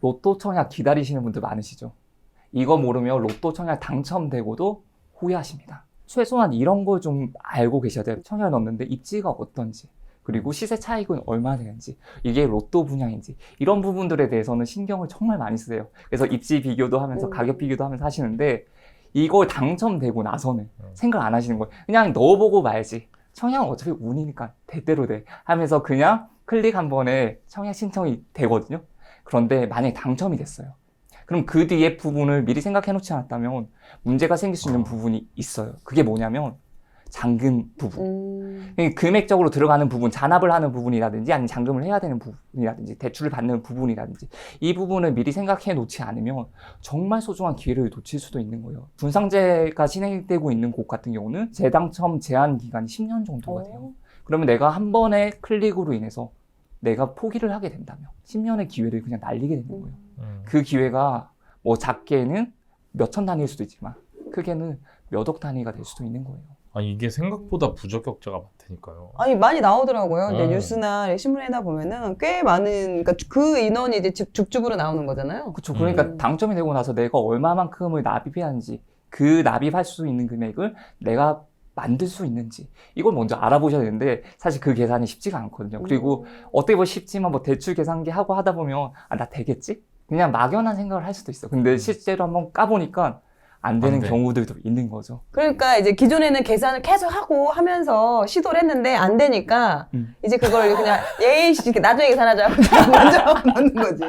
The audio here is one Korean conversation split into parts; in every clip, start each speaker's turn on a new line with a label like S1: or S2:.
S1: 로또 청약 기다리시는 분들 많으시죠? 이거 모르면 로또 청약 당첨되고도 후회하십니다. 최소한 이런 걸 좀 알고 계셔야 돼요. 청약을 넣었는데 입지가 어떤지, 그리고 시세 차익은 얼마나 되는지, 이게 로또 분양인지, 이런 부분들에 대해서는 신경을 정말 많이 쓰세요. 그래서 입지 비교도 하면서 가격 비교도 하면서 하시는데, 이걸 당첨되고 나서는 생각 안 하시는 거예요. 그냥 넣어보고 말지. 청약은 어차피 운이니까 대대로 돼 하면서 그냥 클릭 한 번에 청약 신청이 되거든요. 그런데 만약에 당첨이 됐어요. 그럼 그 뒤에 부분을 미리 생각해 놓지 않았다면 문제가 생길 수 있는 부분이 있어요. 그게 뭐냐면 잔금 부분. 금액적으로 들어가는 부분, 잔압을 하는 부분이라든지 아니면 잔금을 해야 되는 부분이라든지 대출을 받는 부분이라든지 이 부분을 미리 생각해 놓지 않으면 정말 소중한 기회를 놓칠 수도 있는 거예요. 분상제가 진행되고 있는 곳 같은 경우는 재당첨 제한 기간이 10년 정도가 돼요. 그러면 내가 한 번의 클릭으로 인해서 내가 포기를 하게 된다면 10년의 기회를 그냥 날리게 되는 거예요. 그 기회가 뭐 작게는 몇천 단위일 수도 있지만 크게는 몇억 단위가 될 수도 있는 거예요.
S2: 아니 이게 생각보다 부적격자가 많다니까요.
S3: 아니 많이 나오더라고요. 이제 뉴스나 신문에다 보면은 꽤 많은, 그러니까 그 인원이 이제 줍줍으로 나오는 거잖아요.
S1: 그렇죠. 그러니까 당첨이 되고 나서 내가 얼마만큼을 납입해야하는지, 그 납입할 수 있는 금액을 내가 만들 수 있는지 이걸 먼저 알아보셔야 되는데 사실 그 계산이 쉽지가 않거든요. 그리고 어떻게 보면 쉽지만 뭐 대출 계산기 하고 하다 보면 아, 나 되겠지? 그냥 막연한 생각을 할 수도 있어. 근데 실제로 한번 까보니까 안 되는 경우들도 있는 거죠.
S3: 그러니까 이제 기존에는 계산을 계속 하고 하면서 시도를 했는데 안 되니까 이제 그걸 그냥 예의씨 나중에 계산하자 먼저 넣는 거지.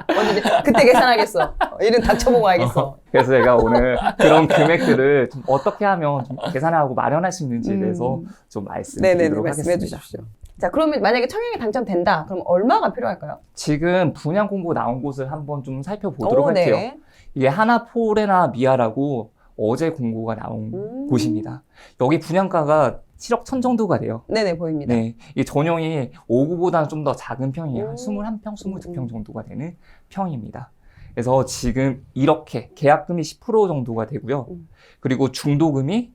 S3: 먼저 이제 그때 계산하겠어. 일은 닥쳐보고 알겠어.
S1: 그래서 제가 오늘 그런 금액들을 좀 어떻게 하면 좀 계산하고 마련할 수 있는지에 대해서 좀 말씀드리도록
S3: 말씀해
S1: 하겠습니다.
S3: 주십시오. 자, 그러면 만약에 청약이 당첨된다. 그럼 얼마가 필요할까요?
S1: 지금 분양 공고 나온 곳을 한번 좀 살펴보도록
S3: 네.
S1: 할게요. 이게 하나포레나 미아라고 어제 공고가 나온 곳입니다. 여기 분양가가 7억 1천 정도가 돼요.
S3: 네네, 보입니다.
S1: 네, 이게 전용이 5구보다는 좀 더 작은 평이에요. 한 21평, 22평 정도가 되는 평입니다. 그래서 지금 이렇게 계약금이 10% 정도가 되고요. 그리고 중도금이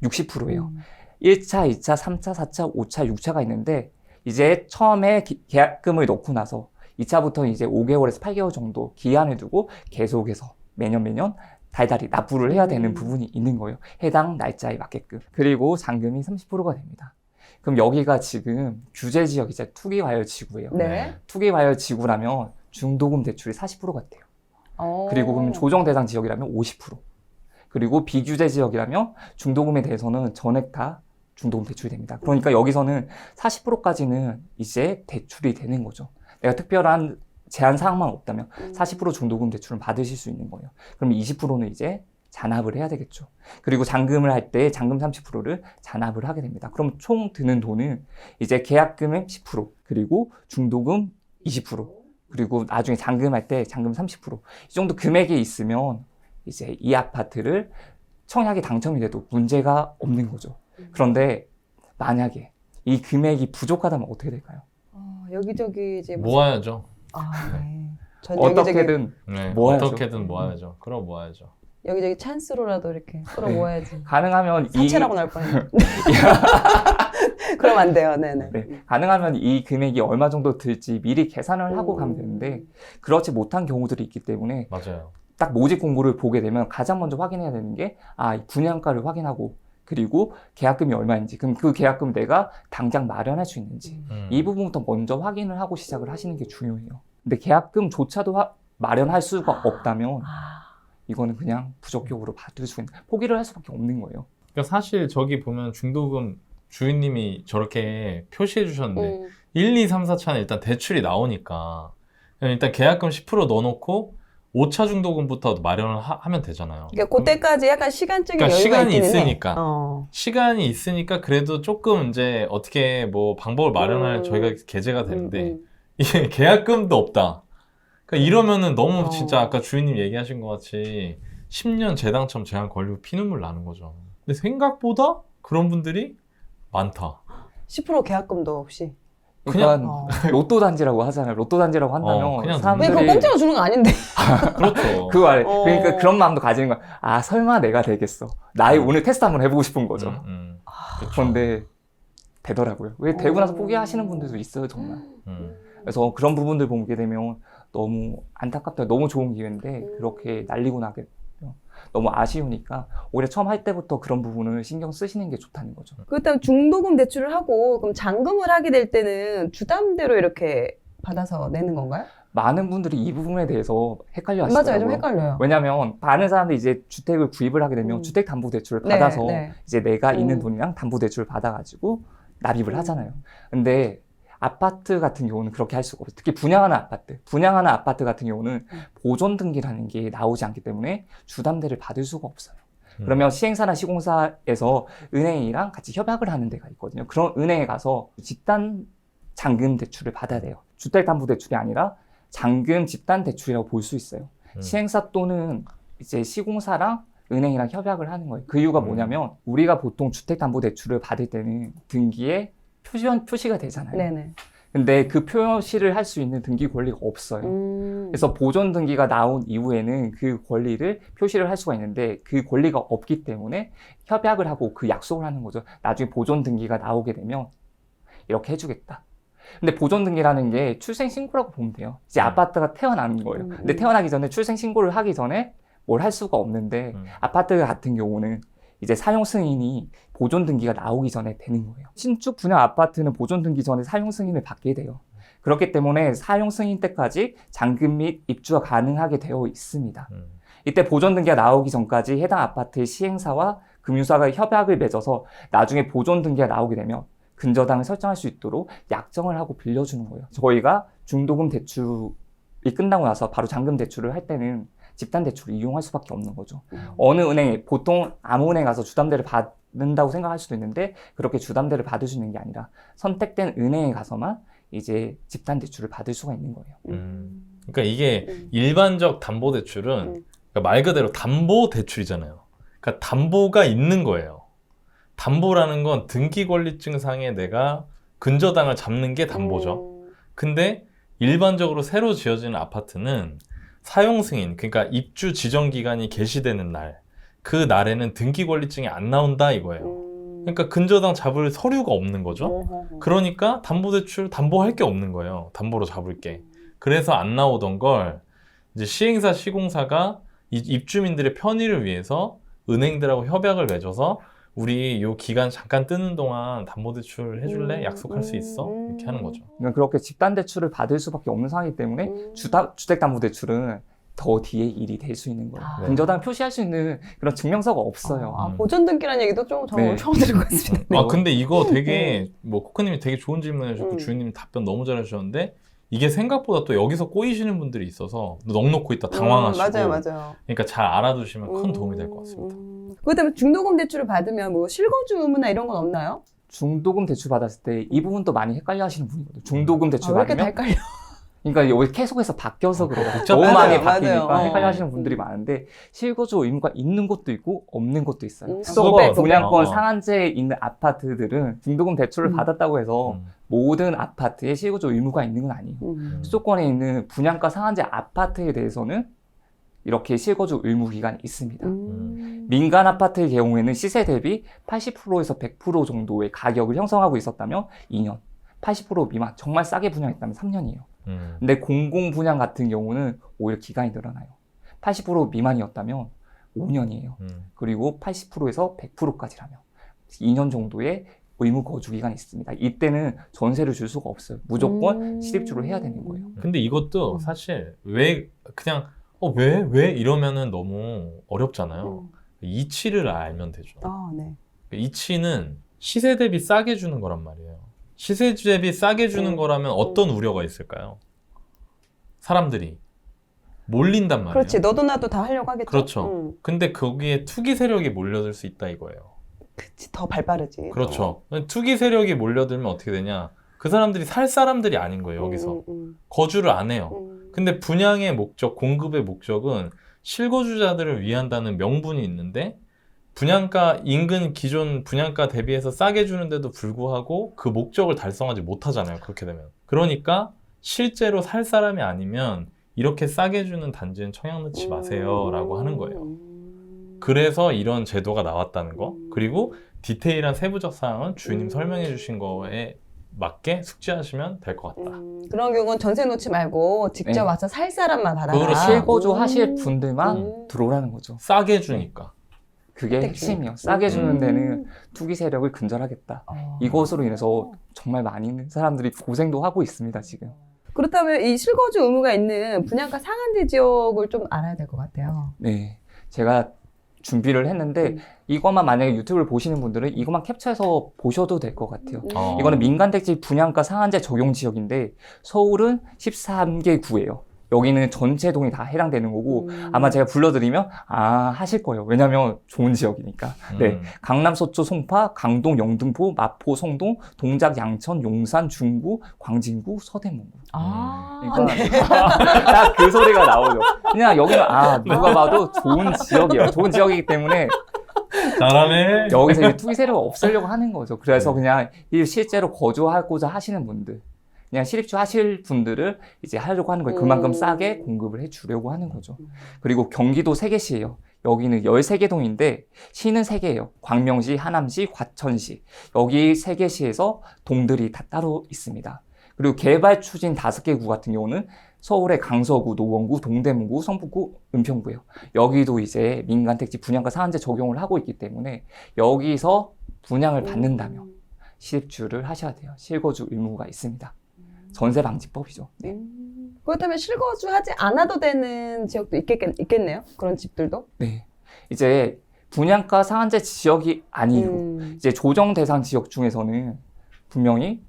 S1: 60%예요. 1차, 2차, 3차, 4차, 5차, 6차가 있는데 이제 처음에 계약금을 넣고 나서 2차부터 이제 5개월에서 8개월 정도 기한을 두고 계속해서 매년 달달이 납부를 해야 되는 부분이 있는 거예요. 해당 날짜에 맞게끔. 그리고 잔금이 30%가 됩니다. 그럼 여기가 지금 규제 지역이죠. 투기과열 지구예요.
S3: 네.
S1: 투기과열 지구라면 중도금 대출이 40%가 돼요. 그리고 그럼 조정 대상 지역이라면 50%. 그리고 비규제 지역이라면 중도금에 대해서는 전액 다 중도금 대출이 됩니다. 그러니까 여기서는 40%까지는 이제 대출이 되는 거죠. 내가 특별한 제한 사항만 없다면 40% 중도금 대출을 받으실 수 있는 거예요. 그럼 20%는 이제 잔압을 해야 되겠죠. 그리고 잔금을 할 때 잔금 30%를 잔압을 하게 됩니다. 그럼 총 드는 돈은 이제 계약금의 10%, 그리고 중도금 20%, 그리고 나중에 잔금할 때 잔금 30%. 이 정도 금액이 있으면 이제 이 아파트를 청약이 당첨이 돼도 문제가 없는 거죠. 그런데 만약에 이 금액이 부족하다면 어떻게 될까요?
S3: 여기저기 이제
S2: 모아야죠.
S3: 네. 전
S1: 어떻게든
S2: 네,
S1: 모아야죠.
S2: 어떻게든 모아야죠. 그럼 모아야죠.
S3: 여기저기 찬스로라도 이렇게 끌어모아야지.
S1: 가능하면
S3: 사채라고 나올 뻔했네. 그럼 안 돼요. 네네.
S1: 네, 가능하면 이 금액이 얼마 정도 들지 미리 계산을 하고 가면 되는데 그렇지 못한 경우들이 있기 때문에
S2: 맞아요.
S1: 딱 모집 공고를 보게 되면 가장 먼저 확인해야 되는 게 이 분양가를 확인하고 그리고 계약금이 얼마인지, 그럼 그 계약금 내가 당장 마련할 수 있는지 이 부분부터 먼저 확인을 하고 시작을 하시는 게 중요해요. 근데 계약금조차도 마련할 수가 없다면 이거는 그냥 부적격으로 받을 수 있는, 포기를 할 수밖에 없는 거예요.
S2: 그러니까 사실 저기 보면 중도금 주인님이 저렇게 표시해 주셨는데 1, 2, 3, 4차는 일단 대출이 나오니까 그냥 일단 계약금 10% 넣어놓고 5차 중도금부터 마련을 하면 되잖아요.
S3: 그러니까 그때까지 약간 시간적인
S2: 그러니까
S3: 여유가
S2: 시간이
S3: 있기는
S2: 있으니까.
S3: 해.
S2: 시간이 있으니까 그래도 조금 이제 어떻게 뭐 방법을 마련할 저희가 계제가 되는데 이게 계약금도 없다. 그러니까 이러면은 너무 진짜 아까 주인님 얘기하신 것 같이 10년 재당첨 제한 걸리고 피눈물 나는 거죠. 근데 생각보다 그런 분들이 많다.
S3: 10% 계약금도 없이.
S1: 그러니까 로또 단지라고 하잖아요. 로또 단지라고 한다면
S2: 그냥
S1: 사람들이
S3: 그거 공짜로 주는 거 아닌데.
S2: 그렇죠.
S1: 그거 알아요. 그러니까 그런 마음도 가지는 거야. 설마 내가 되겠어. 나의 오늘 테스트 한번 해보고 싶은 거죠.
S2: 그렇죠.
S1: 그런데 되더라고요. 왜 되고 나서 포기하시는 분들도 있어요, 정말. 그래서 그런 부분들 보게 되면 너무 안타깝다. 너무 좋은 기회인데 그렇게 날리고 나게 되면 너무 아쉬우니까 오히려 처음 할 때부터 그런 부분을 신경 쓰시는 게 좋다는 거죠.
S3: 그렇다면 중도금 대출을 하고 그럼 잔금을 하게 될 때는 주담대로 이렇게 받아서 내는 건가요?
S1: 많은 분들이 이 부분에 대해서 헷갈려 하시더라고요.
S3: 맞아요. 좀 헷갈려요.
S1: 왜냐하면 많은 사람들이 이제 주택을 구입을 하게 되면 주택담보대출을
S3: 네,
S1: 받아서
S3: 네.
S1: 이제 내가 있는 돈이랑 담보대출을 받아가지고 납입을 하잖아요. 근데 아파트 같은 경우는 그렇게 할 수가 없어요. 특히 분양하는 아파트 같은 경우는 보존등기라는 게 나오지 않기 때문에 주담대를 받을 수가 없어요. 그러면 시행사나 시공사에서 은행이랑 같이 협약을 하는 데가 있거든요. 그런 은행에 가서 집단 잔금 대출을 받아야 돼요. 주택담보대출이 아니라 잔금 집단 대출이라고 볼 수 있어요. 시행사 또는 이제 시공사랑 은행이랑 협약을 하는 거예요. 그 이유가 뭐냐면 우리가 보통 주택담보대출을 받을 때는 등기에 표시가 되잖아요.
S3: 네네.
S1: 근데 그 표시를 할 수 있는 등기 권리가 없어요. 그래서 보존 등기가 나온 이후에는 그 권리를 표시를 할 수가 있는데 그 권리가 없기 때문에 협약을 하고 그 약속을 하는 거죠. 나중에 보존 등기가 나오게 되면 이렇게 해주겠다. 근데 보존 등기라는 게 출생 신고라고 보면 돼요. 이제 아파트가 태어나는 거예요. 근데 태어나기 전에 출생 신고를 하기 전에 뭘 할 수가 없는데 아파트 같은 경우는 이제 사용 승인이 보존 등기가 나오기 전에 되는 거예요. 신축 분양 아파트는 보존 등기 전에 사용 승인을 받게 돼요. 그렇기 때문에 사용 승인 때까지 잔금 및 입주가 가능하게 되어 있습니다. 이때 보존 등기가 나오기 전까지 해당 아파트의 시행사와 금융사가 협약을 맺어서 나중에 보존 등기가 나오게 되면 근저당을 설정할 수 있도록 약정을 하고 빌려주는 거예요. 저희가 중도금 대출이 끝나고 나서 바로 잔금 대출을 할 때는 집단 대출을 이용할 수밖에 없는 거죠. 어느 은행에 보통 아무 은행 가서 주담대를 받는다고 생각할 수도 있는데 그렇게 주담대를 받을 수 있는 게 아니라 선택된 은행에 가서만 이제 집단 대출을 받을 수가 있는 거예요.
S2: 그러니까 이게 일반적 담보대출은 그러니까 말 그대로 담보대출이잖아요. 그러니까 담보가 있는 거예요. 담보라는 건 등기권리증상에 내가 근저당을 잡는 게 담보죠. 근데 일반적으로 새로 지어지는 아파트는 사용 승인, 그러니까 입주 지정 기간이 개시되는 날, 그 날에는 등기권리증이 안 나온다 이거예요. 그러니까 근저당 잡을 서류가 없는 거죠. 그러니까 담보대출 담보할 게 없는 거예요. 담보로 잡을 게. 그래서 안 나오던 걸 이제 시행사, 시공사가 입주민들의 편의를 위해서 은행들하고 협약을 맺어서 우리 요 기간 잠깐 뜨는 동안 담보대출 해줄래? 약속할 수 있어? 이렇게 하는 거죠.
S1: 그러니까 그렇게 집단 대출을 받을 수밖에 없는 상황이기 때문에 주택담보대출은 더 뒤에 일이 될 수 있는 거예요. 근저당 표시할 수 있는 그런 증명서가 없어요.
S3: 보존 등기라는 얘기도 좀
S1: 네.
S3: 처음 들은 것 같습니다.
S2: 근데 이거 되게 뭐 코크님이 되게 좋은 질문 해주셨고 주인님이 답변 너무 잘해주셨는데 이게 생각보다 또 여기서 꼬이시는 분들이 있어서 넋 놓고 있다 당황하시고
S3: 맞아요.
S2: 그러니까 잘 알아두시면 큰 도움이 될 것 같습니다.
S3: 그렇다면 중도금 대출을 받으면 뭐 실거주 의무나 이런 건 없나요?
S1: 중도금 대출 받았을 때 이 부분도 많이 헷갈려 하시는 분이거든요. 중도금 대출
S3: 왜 이렇게 다
S1: 받으면
S3: 헷갈려?
S1: 그러니까 여기 계속해서 바뀌어서 그래요.
S2: 복잡해요.
S1: 너무 많이
S3: 맞아요.
S1: 바뀌니까
S3: 맞아요.
S1: 헷갈려 하시는 분들이 많은데 실거주 의무가 있는 것도 있고 없는 것도 있어요.
S2: 수도권,
S1: 분양권
S2: 어.
S1: 상한제에 있는 아파트들은 중도금 대출을 받았다고 해서 모든 아파트에 실거주 의무가 있는 건 아니에요. 수도권에 있는 분양가 상한제 아파트에 대해서는 이렇게 실거주 의무 기간이 있습니다. 민간 아파트의 경우에는 시세 대비 80%에서 100% 정도의 가격을 형성하고 있었다면 2년, 80% 미만, 정말 싸게 분양했다면 3년이에요. 근데 공공 분양 같은 경우는 오히려 기간이 늘어나요. 80% 미만이었다면 5년이에요. 그리고 80%에서 100%까지라면 2년 정도의 의무 거주 기간이 있습니다. 이때는 전세를 줄 수가 없어요. 무조건 실입주를 해야 되는 거예요.
S2: 근데 이것도 사실 왜 그냥 왜 이러면은 너무 어렵잖아요. 이치를 알면 되죠.
S3: 네.
S2: 이치는 시세 대비 싸게 주는 거란 말이에요. 시세 대비 싸게 주는 거라면 어떤 우려가 있을까요? 사람들이 몰린단 말이에요.
S3: 그렇지. 너도 나도 다 하려고 하겠죠.
S2: 그렇죠. 근데 거기에 투기 세력이 몰려들 수 있다 이거예요.
S3: 그치. 더 발빠르지.
S2: 그렇죠. 투기 세력이 몰려들면 어떻게 되냐? 그 사람들이 살 사람들이 아닌 거예요. 여기서 거주를 안 해요. 근데 분양의 목적, 공급의 목적은 실거주자들을 위한다는 명분이 있는데 분양가 인근 기존 분양가 대비해서 싸게 주는데도 불구하고 그 목적을 달성하지 못하잖아요. 그렇게 되면. 그러니까 실제로 살 사람이 아니면 이렇게 싸게 주는 단지는 청약 넣지 마세요 라고 하는 거예요. 그래서 이런 제도가 나왔다는 거. 그리고 디테일한 세부적 사항은 주인님 설명해 주신 거에 맞게 숙지하시면 될 것 같다.
S3: 그런 경우는 전세 놓지 말고 직접
S1: 네.
S3: 와서 살 사람만 받아라.
S2: 그렇죠.
S1: 실거주 하실 분들만 들어오라는 거죠.
S2: 싸게 주니까.
S1: 그게
S3: 혜택
S1: 핵심이요. 싸게 주는 데는 투기 세력을 근절하겠다.
S3: 어.
S1: 이것으로 인해서 정말 많은 사람들이 고생도 하고 있습니다, 지금.
S3: 그렇다면 이 실거주 의무가 있는 분양가 상한제 지역을 좀 알아야 될 것 같아요.
S1: 네. 제가 준비를 했는데 이것만 만약에 유튜브를 보시는 분들은 이것만 캡처해서 보셔도 될 것 같아요. 이거는 민간택지 분양가 상한제 적용 지역인데 서울은 13개 구예요. 여기는 전체 동이 다 해당되는 거고 아마 제가 불러드리면 하실 거예요. 왜냐면 좋은 지역이니까. 네, 강남, 서초, 송파, 강동, 영등포, 마포, 성동, 동작, 양천, 용산, 중구, 광진구, 서대문구. 그러니까 딱 그 소리가 나오죠. 그냥 여기는 누가 봐도 좋은 지역이에요. 좋은 지역이기 때문에
S2: 잘하네.
S1: 여기서 이 투기 세력을 없애려고 하는 거죠. 그래서 그냥 이 실제로 거주하고자 하시는 분들, 그냥 실입주 하실 분들을 이제 하려고 하는 거예요. 그만큼 싸게 공급을 해주려고 하는 거죠. 그리고 경기도 3개시예요. 여기는 13개 동인데 시는 3개예요. 광명시, 하남시, 과천시. 여기 3개 시에서 동들이 다 따로 있습니다. 그리고 개발 추진 5개 구 같은 경우는 서울의 강서구, 노원구, 동대문구, 성북구, 은평구예요. 여기도 이제 민간택지 분양가 상한제 적용을 하고 있기 때문에 여기서 분양을 받는다면 실입주를 하셔야 돼요. 실거주 의무가 있습니다. 전세 방지법이죠. 네.
S3: 그렇다면 실거주하지 않아도 되는 지역도 있겠네요. 그런 집들도.
S1: 네. 이제 분양가 상한제 지역이 아니고 이제 조정 대상 지역 중에서는 분명히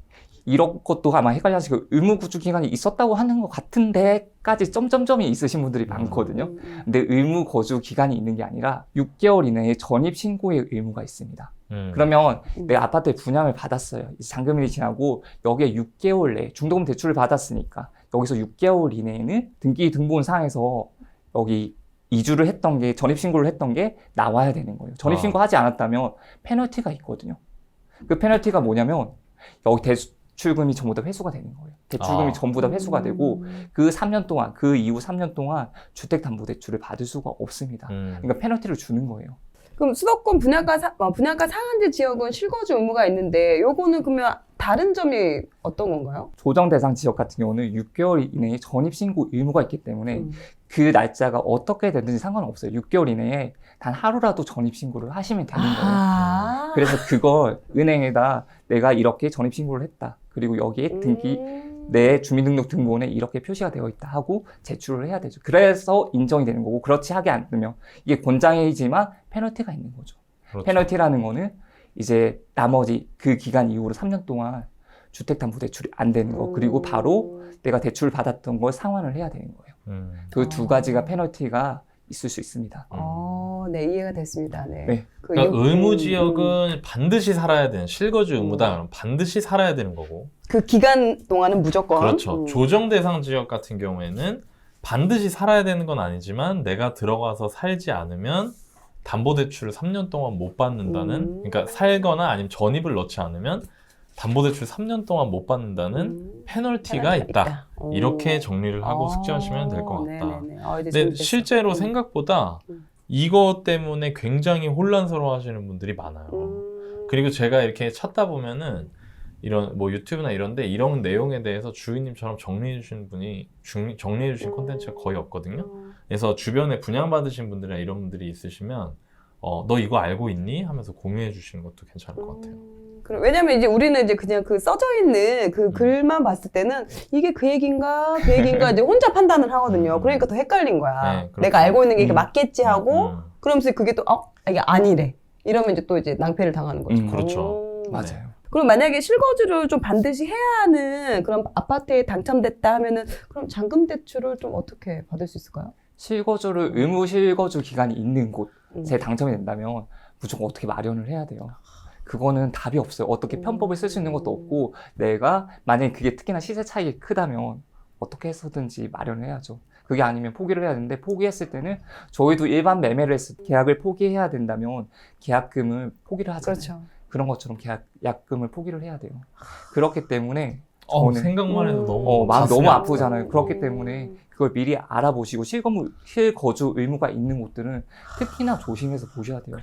S1: 이런 것도 아마 헷갈려하시고 의무 구주 기간이 있었다고 하는 것 같은데까지 점점점이 있으신 분들이 많거든요. 근데 의무 거주 기간이 있는 게 아니라 6개월 이내에 전입 신고의 의무가 있습니다. 그러면 내가 아파트에 분양을 받았어요. 잔금일이 지나고 여기에 6개월 내에 중도금 대출을 받았으니까 여기서 6개월 이내에는 등기 등본상에서 여기 이주를 했던 게 전입신고를 했던 게 나와야 되는 거예요. 전입신고하지 않았다면 페널티가 있거든요. 그 페널티가 뭐냐면 여기 대출금이 전부 다 회수가 되는 거예요. 대출금이 전부 다 회수가 되고 그 3년 동안, 그 이후 3년 동안 주택담보대출을 받을 수가 없습니다. 그러니까 페널티를 주는 거예요.
S3: 그럼 수도권 분양가 상한제 지역은 실거주 의무가 있는데 요거는 그러면 다른 점이 어떤 건가요?
S1: 조정 대상 지역 같은 경우는 6개월 이내에 전입신고 의무가 있기 때문에 그 날짜가 어떻게 되든지 상관없어요. 6개월 이내에 단 하루라도 전입신고를 하시면 되는 거예요. 그래서 그걸 은행에다 내가 이렇게 전입신고를 했다. 그리고 여기에 내 주민등록등본에 이렇게 표시가 되어 있다 하고 제출을 해야 되죠. 그래서 인정이 되는 거고 그렇지 하지 않으면 이게 권장이지만 페널티가 있는 거죠. 그렇죠. 페널티라는 거는 이제 나머지 그 기간 이후로 3년 동안 주택담보대출이 안 되는 거 그리고 바로 내가 대출을 받았던 걸 상환을 해야 되는 거예요. 그 두 가지가 페널티가 있을 수 있습니다.
S3: 네, 이해가 됐습니다. 네.
S2: 네. 그러니까 의무 지역은 반드시 살아야 되는 실거주 의무다. 그럼 반드시 살아야 되는 거고.
S3: 그 기간 동안은 무조건.
S2: 그렇죠. 조정 대상 지역 같은 경우에는 반드시 살아야 되는 건 아니지만 내가 들어가서 살지 않으면 담보대출을 3년 동안 못 받는다는, 그러니까 살거나 아니면 전입을 넣지 않으면 담보대출 3년 동안 못 받는다는 페널티가 있다. 이렇게 정리를 하고 숙지하시면 될 것 같다. 근데 실제로 생각보다 이것 때문에 굉장히 혼란스러워 하시는 분들이 많아요. 그리고 제가 이렇게 찾다 보면은 이런 뭐 유튜브나 이런데 이런 내용에 대해서 주인님처럼 정리해 주신 분이 정리해 주신 콘텐츠가 거의 없거든요. 그래서 주변에 분양받으신 분들이나 이런 분들이 있으시면 너 이거 알고 있니? 하면서 공유해 주시는 것도 괜찮을 것 같아요.
S3: 왜냐면 이제 우리는 이제 그냥 그 써져 있는 그 글만 봤을 때는 이게 그 얘기인가 이제 혼자 판단을 하거든요. 그러니까 더 헷갈린 거야.
S2: 네, 그렇죠.
S3: 내가 알고 있는 게 이게 맞겠지 하고 그러면서 그게 또 이게 아니래. 이러면 이제 또 이제 낭패를 당하는 거죠.
S2: 그렇죠.
S1: 맞아요.
S3: 그럼 만약에 실거주를 좀 반드시 해야 하는 그런 아파트에 당첨됐다 하면은 그럼 잔금 대출을 좀 어떻게 받을 수 있을까요?
S1: 실거주를 의무 실거주 기간이 있는 곳에 당첨이 된다면 무조건 어떻게 마련을 해야 돼요. 그거는 답이 없어요. 어떻게 편법을 쓸 수 있는 것도 없고 내가 만약에 그게 특히나 시세 차익이 크다면 어떻게 해서든지 마련을 해야죠. 그게 아니면 포기를 해야 되는데 포기했을 때는 저희도 일반 매매를 했을 때 계약을 포기해야 된다면 계약금을 포기를 하잖아요.
S3: 그렇죠.
S1: 그런 것처럼 계약금을 포기를 해야 돼요. 그렇기 때문에
S2: 생각만 해도 너무
S1: 마음이 너무
S2: 가슴이
S1: 아프잖아요. 그렇기 때문에 그걸 미리 알아보시고 실거주 의무가 있는 곳들은 특히나 조심해서 보셔야 돼요.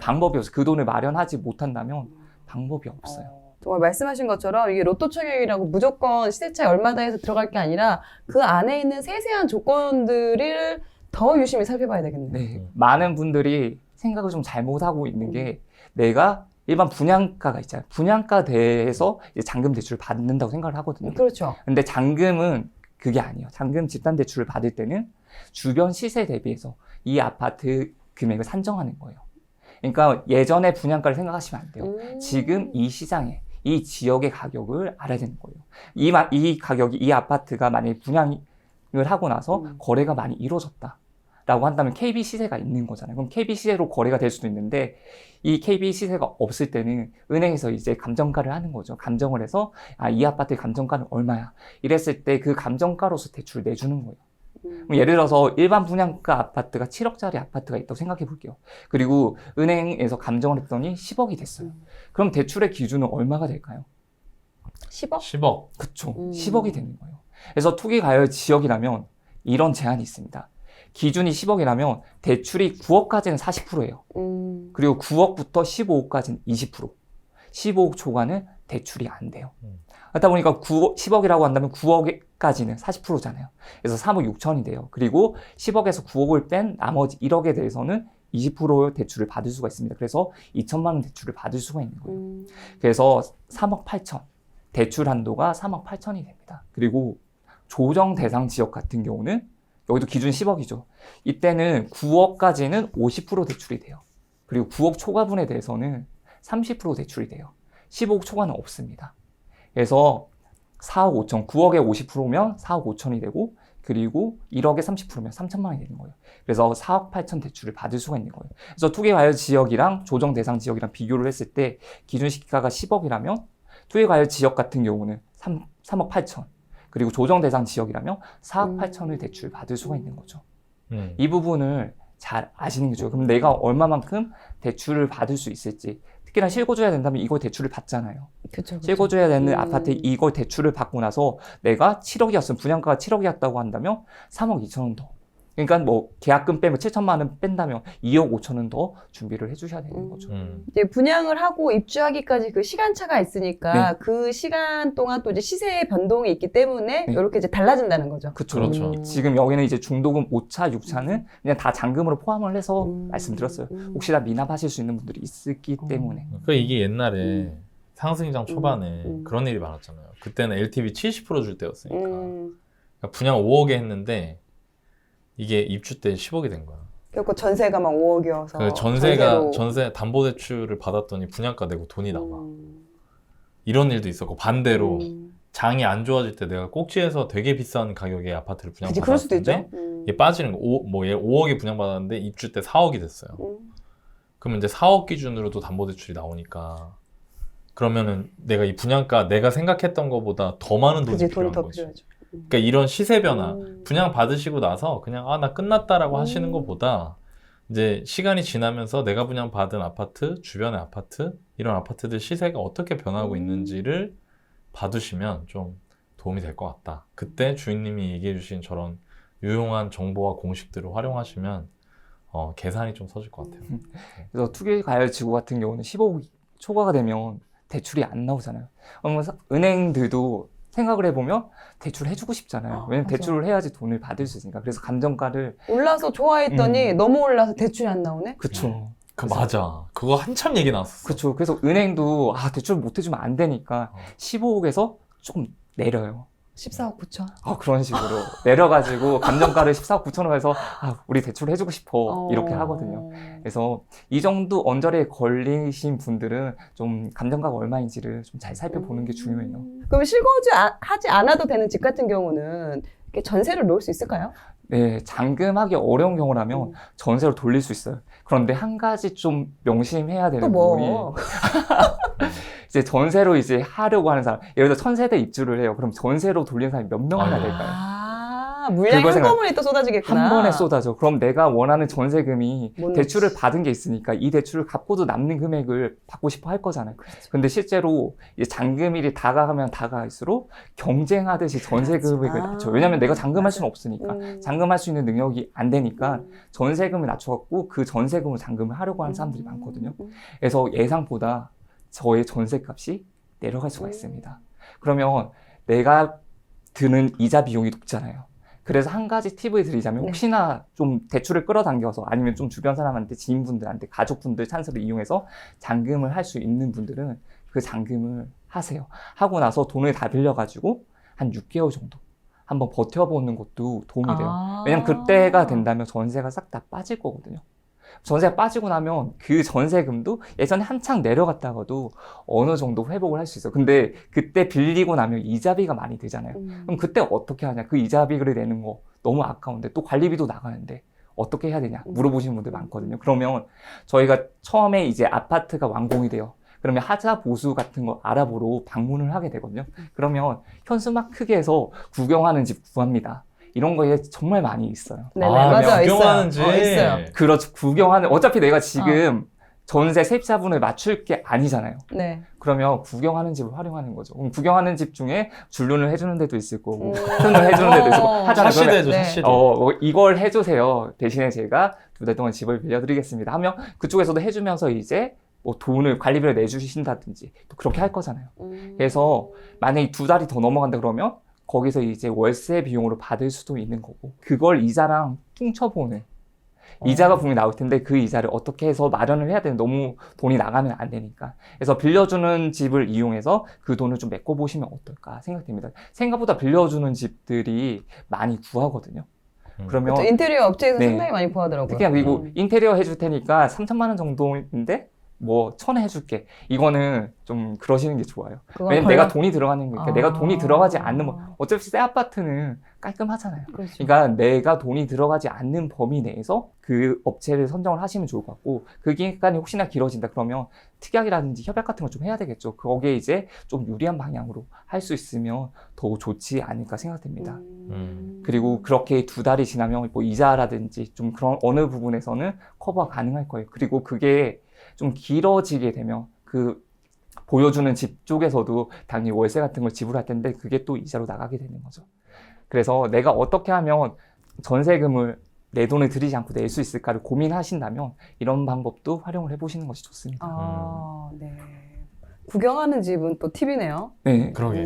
S1: 방법이 없어요. 그 돈을 마련하지 못한다면 방법이 없어요.
S3: 정말 말씀하신 것처럼 이게 로또 청약이라고 무조건 시세 차이 얼마다 해서 들어갈 게 아니라 그 안에 있는 세세한 조건들을 더 유심히 살펴봐야 되겠네요.
S1: 네, 많은 분들이 생각을 좀 잘못하고 있는 게 내가 일반 분양가가 있잖아요. 분양가대에서 이제 잔금 대출을 받는다고 생각을 하거든요.
S3: 그렇죠.
S1: 근데 잔금은 그게 아니에요. 잔금 집단 대출을 받을 때는 주변 시세 대비해서 이 아파트 금액을 산정하는 거예요. 그러니까 예전에 분양가를 생각하시면 안 돼요. 지금 이 시장에 이 지역의 가격을 알아야 되는 거예요. 이 가격이 이 아파트가 만약에 분양을 하고 나서 거래가 많이 이루어졌다 라고 한다면 KB 시세가 있는 거잖아요. 그럼 KB 시세로 거래가 될 수도 있는데 이 KB 시세가 없을 때는 은행에서 이제 감정가를 하는 거죠. 감정을 해서 이 아파트의 감정가는 얼마야. 이랬을 때 그 감정가로서 대출을 내주는 거예요. 그럼 예를 들어서 일반 분양가 아파트가 7억짜리 아파트가 있다고 생각해 볼게요. 그리고 은행에서 감정을 했더니 10억이 됐어요. 그럼 대출의 기준은 얼마가 될까요?
S3: 10억?
S2: 10억.
S1: 그쵸. 10억이 되는 거예요. 그래서 투기과열 지역이라면 이런 제한이 있습니다. 기준이 10억이라면 대출이 9억까지는 40%예요. 그리고 9억부터 15억까지는 20%. 15억 초과는 대출이 안 돼요. 그러다 보니까 10억이라고 한다면 9억까지는 40%잖아요. 그래서 3억 6천이 돼요. 그리고 10억에서 9억을 뺀 나머지 1억에 대해서는 20% 대출을 받을 수가 있습니다. 그래서 2천만 원 대출을 받을 수가 있는 거예요. 그래서 3억 8천. 대출 한도가 3억 8천이 됩니다. 그리고 조정 대상 지역 같은 경우는 여기도 기준 10억이죠. 이때는 9억까지는 50% 대출이 돼요. 그리고 9억 초과분에 대해서는 30% 대출이 돼요. 15억 초과는 없습니다. 그래서 4억 5천, 9억에 50%면 4억 5천이 되고 그리고 1억에 30%면 3천만 원이 되는 거예요. 그래서 4억 8천 대출을 받을 수가 있는 거예요. 그래서 투기과열 지역이랑 조정 대상 지역이랑 비교를 했을 때 기준 시가가 10억이라면 투기과열 지역 같은 경우는 3억 8천 그리고 조정 대상 지역이라면 4억 8천을 대출 받을 수가 있는 거죠. 이 부분을 잘 아시는 게 좋아요. 그럼 내가 얼마만큼 대출을 받을 수 있을지 특히나 실거주해야 된다면 이걸 대출을 받잖아요.
S3: 그쵸.
S1: 실거주해야 되는 아파트에 이걸 대출을 받고 나서 내가 7억이었으면 분양가가 7억이었다고 한다면 3억 2천원 더. 그러니까 뭐 계약금 빼면 7천만 원 뺀다면 2억 5천원 더 준비를 해주셔야 되는 거죠.
S3: 이제 분양을 하고 입주하기까지 그 시간차가 있으니까
S1: 네.
S3: 그 시간 동안 또 이제 시세의 변동이 있기 때문에
S1: 네.
S3: 이렇게 이제 달라진다는 거죠.
S2: 그렇죠.
S1: 지금 여기는 이제 중도금 5차, 6차는 그냥 다 잔금으로 포함을 해서 말씀드렸어요. 혹시나 미납하실 수 있는 분들이 있기 때문에.
S2: 그러니까 이게 옛날에 상승장 초반에 그런 일이 많았잖아요. 그때는 LTV 70% 줄 때였으니까. 그러니까 분양 5억에 했는데 이게 입주 때 10억이 된 거야.
S3: 그리고 전세가 막 5억이어서
S2: 그 전세 담보대출을 받았더니 분양가 내고 돈이 나가. 이런 일도 있었고 반대로 장이 안 좋아질 때 내가 꼭지에서 되게 비싼 가격에 아파트를
S3: 그치, 그럴 수도
S2: 분양받았는데
S3: 있죠.
S2: 이게 빠지는 거. 얘 5억에 분양받았는데 입주 때 4억이 됐어요. 그러면 이제 4억 기준으로도 담보대출이 나오니까 그러면은 내가 이 분양가 내가 생각했던 것보다 더 많은 돈이
S3: 그치,
S2: 필요한
S3: 돈이 더
S2: 거지.
S3: 필요하죠.
S2: 그러니까 이런 시세 변화, 분양 받으시고 나서 그냥 나 끝났다라고 하시는 것보다 이제 시간이 지나면서 내가 분양 받은 아파트, 주변의 아파트, 이런 아파트들 시세가 어떻게 변하고 있는지를 봐두시면 좀 도움이 될 것 같다. 그때 주인님이 얘기해 주신 저런 유용한 정보와 공식들을 활용하시면 계산이 좀 서질 것 같아요.
S1: 그래서 투기과열지구 같은 경우는 15억 초과가 되면 대출이 안 나오잖아요. 그러면 은행들도 생각을 해보면 대출을 해주고 싶잖아요. 왜냐면
S3: 맞아.
S1: 대출을 해야지 돈을 받을 수 있으니까. 그래서 감정가를
S3: 올라서 좋아했더니 너무 올라서 대출이 안 나오네?
S1: 그쵸.
S2: 맞아. 그거 한참 얘기 나왔어.
S1: 그쵸. 그래서 은행도 대출 못 해주면 안 되니까 15억에서 조금 내려요.
S3: 14억 9천.
S1: 그런 식으로 내려가지고 감정가를 14억 9천원 해서 우리 대출 해주고 싶어 이렇게 하거든요. 그래서 이 정도 언저리에 걸리신 분들은 좀 감정가가 얼마인지를 좀 잘 살펴보는 게 중요해요.
S3: 그럼 실거주 하지 않아도 되는 집 같은 경우는 이렇게 전세를 놓을 수 있을까요?
S1: 네, 잔금하기 어려운 경우라면 전세로 돌릴 수 있어요. 그런데 한 가지 좀 명심해야 되는
S3: 또
S1: 부분이
S3: 뭐?
S1: 이제 전세로 이제 하려고 하는 사람, 예를 들어 1000세대 입주를 해요. 그럼 전세로 돌리는 사람이 몇 명이나 될까요?
S3: 물량이
S1: 그걸
S3: 한꺼번에 또 쏟아지겠구나.
S1: 한 번에 쏟아져. 그럼 내가 원하는 전세금이
S3: 못
S1: 대출을
S3: 넣지.
S1: 받은 게 있으니까 이 대출을 갚고도 남는 금액을 받고 싶어 할 거잖아요. 근데 실제로 이제 잔금일이 다가가면 다가갈수록 경쟁하듯이 전세 금액을 낮춰. 왜냐면 내가 잔금할 수는 없으니까. 잔금할 수 있는 능력이 안 되니까 전세금을 낮춰갖고 그 전세금으로 잔금을 하려고 하는 사람들이 많거든요. 그래서 예상보다 저의 전세값이 내려갈 수가 있습니다. 그러면 내가 드는 이자 비용이 높잖아요. 그래서 한 가지 팁을 드리자면
S3: 네.
S1: 혹시나 좀 대출을 끌어당겨서 아니면 좀 주변 사람한테 지인분들한테 가족분들 찬스를 이용해서 잔금을 할 수 있는 분들은 그 잔금을 하세요. 하고 나서 돈을 다 빌려가지고 한 6개월 정도 한번 버텨보는 것도 도움이 돼요. 왜냐면 그때가 된다면 전세가 싹 다 빠질 거거든요. 전세가 빠지고 나면 그 전세금도 예전에 한창 내려갔다가도 어느 정도 회복을 할 수 있어요. 근데 그때 빌리고 나면 이자비가 많이 들잖아요. 그럼 그때 어떻게 하냐? 그 이자비를 내는 거 너무 아까운데 또 관리비도 나가는데 어떻게 해야 되냐? 물어보시는 분들 많거든요. 그러면 저희가 처음에 이제 아파트가 완공이 돼요. 그러면 하자 보수 같은 거 알아보러 방문을 하게 되거든요. 그러면 현수막 크게 해서 구경하는 집 구합니다. 이런 거에 정말 많이 있어요.
S3: 네네, 맞아요.
S2: 구경하는 집.
S3: 있어요.
S1: 그렇죠. 구경하는, 어차피 내가 지금 전세 세입자분을 맞출 게 아니잖아요.
S3: 네.
S1: 그러면 구경하는 집을 활용하는 거죠. 그럼 구경하는 집 중에 줄눈을 해주는 데도 있을 거고, 튼을 해주는 데도 있을 거고, 하잖아요.
S2: 사시도
S1: 그러면
S2: 해줘,
S3: 네.
S2: 사시도.
S1: 이걸 해주세요. 대신에 제가 2달 동안 집을 빌려드리겠습니다. 하면 그쪽에서도 해주면서 이제 뭐 돈을, 관리비를 내주신다든지 또 그렇게 할 거잖아요. 그래서 만약에 2달이 더 넘어간다 그러면 거기서 이제 월세 비용으로 받을 수도 있는 거고, 그걸 이자랑 퉁쳐보는, 이자가 분명히 나올 텐데 그 이자를 어떻게 해서 마련을 해야 되는, 너무 돈이 나가면 안 되니까. 그래서 빌려주는 집을 이용해서 그 돈을 좀 메꿔보시면 어떨까 생각됩니다. 생각보다 빌려주는 집들이 많이 구하거든요. 그러면
S3: 그렇죠. 인테리어 업체에서
S1: 네.
S3: 상당히 많이 구하더라고요.
S1: 특히 그리고 인테리어 해줄 테니까 3천만 원 정도인데 뭐 1,000에 해줄게. 이거는 좀 그러시는 게 좋아요.
S3: 그건
S1: 왜냐면
S3: 걸려-
S1: 내가 돈이 들어가는 거니까. 내가 돈이 들어가지 않는,
S3: 아.
S1: 어차피 새 아파트는 깔끔하잖아요.
S3: 그렇죠.
S1: 그러니까 내가 돈이 들어가지 않는 범위 내에서 그 업체를 선정을 하시면 좋을 것 같고, 그 기간이 혹시나 길어진다 그러면 특약이라든지 협약 같은 걸 좀 해야 되겠죠. 거기에 이제 좀 유리한 방향으로 할 수 있으면 더 좋지 않을까 생각됩니다. 그리고 그렇게 2달이 지나면 뭐 이자라든지 좀 그런 어느 부분에서는 커버가 가능할 거예요. 그리고 그게 좀 길어지게 되면 그 보여주는 집 쪽에서도 당연히 월세 같은 걸 지불할 텐데 그게 또 이자로 나가게 되는 거죠. 그래서 내가 어떻게 하면 전세금을 내 돈을 들이지 않고 낼 수 있을까를 고민하신다면 이런 방법도 활용을 해보시는 것이 좋습니다.
S3: 아, 네. 구경하는 집은 또 팁이네요.
S1: 네.
S2: 그러게.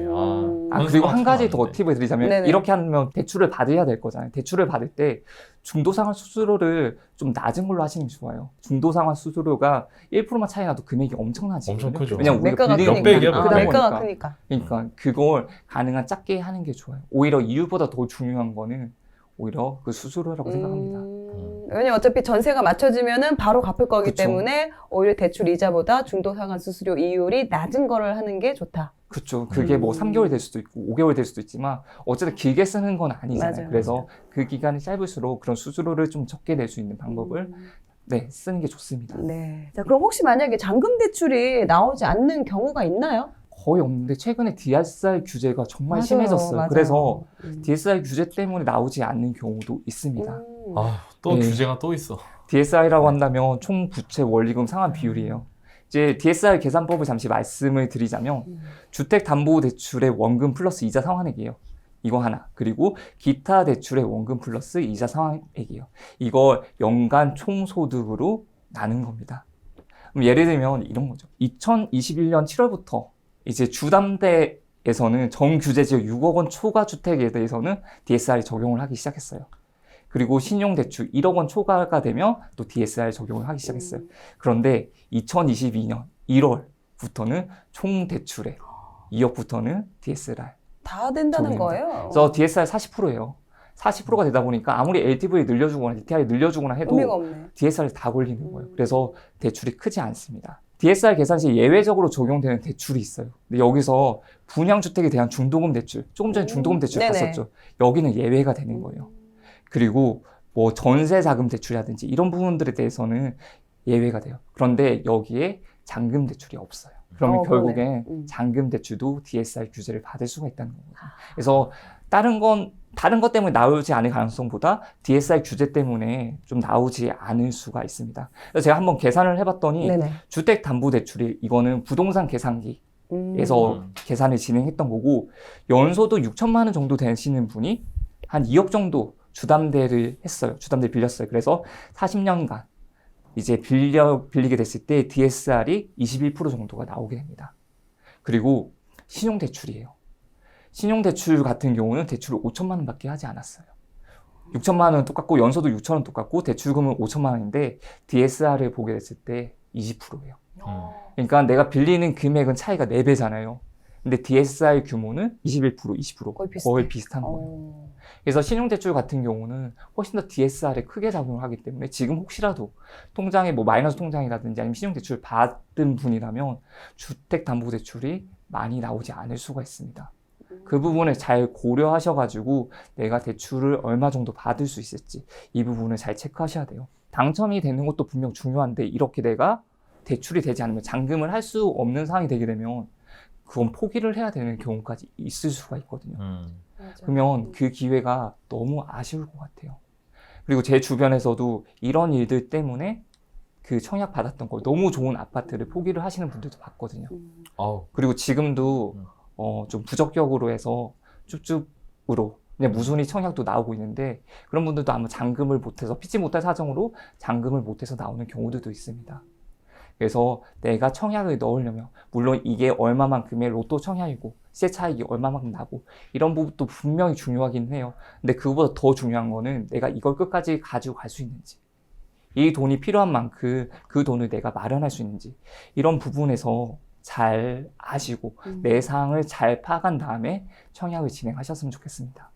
S1: 그리고 한 가지 더 팁을 드리자면,
S3: 네네.
S1: 이렇게 하면 대출을 받아야 될 거잖아요. 대출을 받을 때 중도상환 수수료를 좀 낮은 걸로 하시는 게 좋아요. 중도상환 수수료가 1%만 차이 나도 금액이 엄청나지.
S2: 엄청 크죠.
S1: 왜냐면 우리가
S3: 매가가
S1: 빌리는
S2: 몇 백이야,
S1: 금액이
S2: 몇
S1: 크다
S2: 백.
S3: 매가가
S1: 보니까.
S3: 크니까.
S1: 그러니까 그걸 가능한 작게 하는 게 좋아요. 오히려 이유보다 더 중요한 거는 오히려 그 수수료라고 생각합니다.
S3: 왜냐면 어차피 전세가 맞춰지면은 바로 갚을 거기
S1: 그쵸.
S3: 때문에 오히려 대출 이자보다 중도상환 수수료 이율이 낮은 거를 하는 게 좋다.
S1: 그렇죠. 그게 뭐 3개월 될 수도 있고 5개월 될 수도 있지만 어쨌든 길게 쓰는 건 아니잖아요.
S3: 맞아요.
S1: 그래서 그 기간이 짧을수록 그런 수수료를 좀 적게 낼 수 있는 방법을 네, 쓰는 게 좋습니다.
S3: 네. 자, 그럼 혹시 만약에 잔금 대출이 나오지 않는 경우가 있나요?
S1: 거의 없는데 최근에 DSR 규제가 정말
S3: 맞아요,
S1: 심해졌어요.
S3: 맞아요.
S1: 그래서 DSR 규제 때문에 나오지 않는 경우도 있습니다.
S2: 또
S1: 네.
S2: 규제가 또 있어.
S1: DSR이라고 한다면 총 부채 원리금 상환 비율이에요. 이제 DSR 계산법을 잠시 말씀을 드리자면 주택담보대출의 원금 플러스 이자 상환액이에요. 이거 하나. 그리고 기타 대출의 원금 플러스 이자 상환액이에요. 이걸 연간 총소득으로 나눈 겁니다. 그럼 예를 들면 이런 거죠. 2021년 7월부터 이제 주담대에서는 정규제지역 6억 원 초과 주택에 대해서는 DSR이 적용을 하기 시작했어요. 그리고 신용대출 1억 원 초과가 되면 또 DSR 적용을 하기 시작했어요. 그런데 2022년 1월부터는 총 대출에 2억부터는 DSR.
S3: 다 된다는
S1: 적용입니다.
S3: 거예요.
S1: 그래서 DSR 40%예요. 40%가 되다 보니까 아무리 LTV 늘려주거나 DTI 늘려주거나 해도
S3: 의미가 없네.
S1: DSR에 다 걸리는 거예요. 그래서 대출이 크지 않습니다. DSR 계산 시 예외적으로 적용되는 대출이 있어요. 근데 여기서 분양주택에 대한 중도금 대출, 조금 전에 중도금 대출
S3: 네네.
S1: 봤었죠. 여기는 예외가 되는 거예요. 그리고 뭐 전세자금 대출이라든지 이런 부분들에 대해서는 예외가 돼요. 그런데 여기에 잔금 대출이 없어요. 그러면
S3: 그러네.
S1: 결국엔 잔금 대출도 DSR 규제를 받을 수가 있다는 거거든요. 그래서 다른 것 때문에 나오지 않을 가능성보다 DSR 규제 때문에 좀 나오지 않을 수가 있습니다. 그래서 제가 한번 계산을 해봤더니
S3: 네네.
S1: 주택담보대출이 이거는 부동산 계산기에서 계산을 진행했던 거고, 연소득 6천만 원 정도 되시는 분이 한 2억 정도 주담대를 했어요. 주담대를 빌렸어요. 그래서 40년간 이제 빌리게 됐을 때 DSR이 21% 정도가 나오게 됩니다. 그리고 신용대출이에요. 신용대출 같은 경우는 대출을 5천만 원밖에 하지 않았어요. 6천만 원 똑같고 연소도 6천 원 똑같고 대출금은 5천만 원인데 DSR을 보게 됐을 때 20%예요. 그러니까 내가 빌리는 금액은 차이가 4배잖아요. 근데 DSR 규모는 21%, 20%
S3: 거의 비슷해.
S1: 거의 비슷한 거예요. 그래서 신용대출 같은 경우는 훨씬 더 DSR에 크게 작용을 하기 때문에 지금 혹시라도 통장에 뭐 마이너스 통장이라든지 아니면 신용대출 받은 분이라면 주택담보대출이 많이 나오지 않을 수가 있습니다. 그 부분을 잘 고려하셔가지고 내가 대출을 얼마 정도 받을 수 있을지 이 부분을 잘 체크하셔야 돼요. 당첨이 되는 것도 분명 중요한데 이렇게 내가 대출이 되지 않으면 잔금을 할 수 없는 상황이 되게 되면 그건 포기를 해야 되는 경우까지 있을 수가 있거든요.
S3: 맞아.
S1: 그러면 그 기회가 너무 아쉬울 것 같아요. 그리고 제 주변에서도 이런 일들 때문에 그 청약 받았던 거 너무 좋은 아파트를 포기를 하시는 분들도 봤거든요.
S2: 아우.
S1: 그리고 지금도 좀 부적격으로 해서 쭉쭉으로 그냥 무순위 청약도 나오고 있는데 그런 분들도 아마 잔금을 못해서 피치 못할 사정으로 잔금을 못해서 나오는 경우들도 있습니다. 그래서 내가 청약을 넣으려면 물론 이게 얼마만큼의 로또 청약이고 시세 차익이 얼마만큼 나고 이런 부분도 분명히 중요하긴 해요. 근데 그거보다 더 중요한 거는 내가 이걸 끝까지 가지고 갈 수 있는지 이 돈이 필요한 만큼 그 돈을 내가 마련할 수 있는지 이런 부분에서 잘 아시고 내상을 잘 파악한 다음에 청약을 진행하셨으면 좋겠습니다.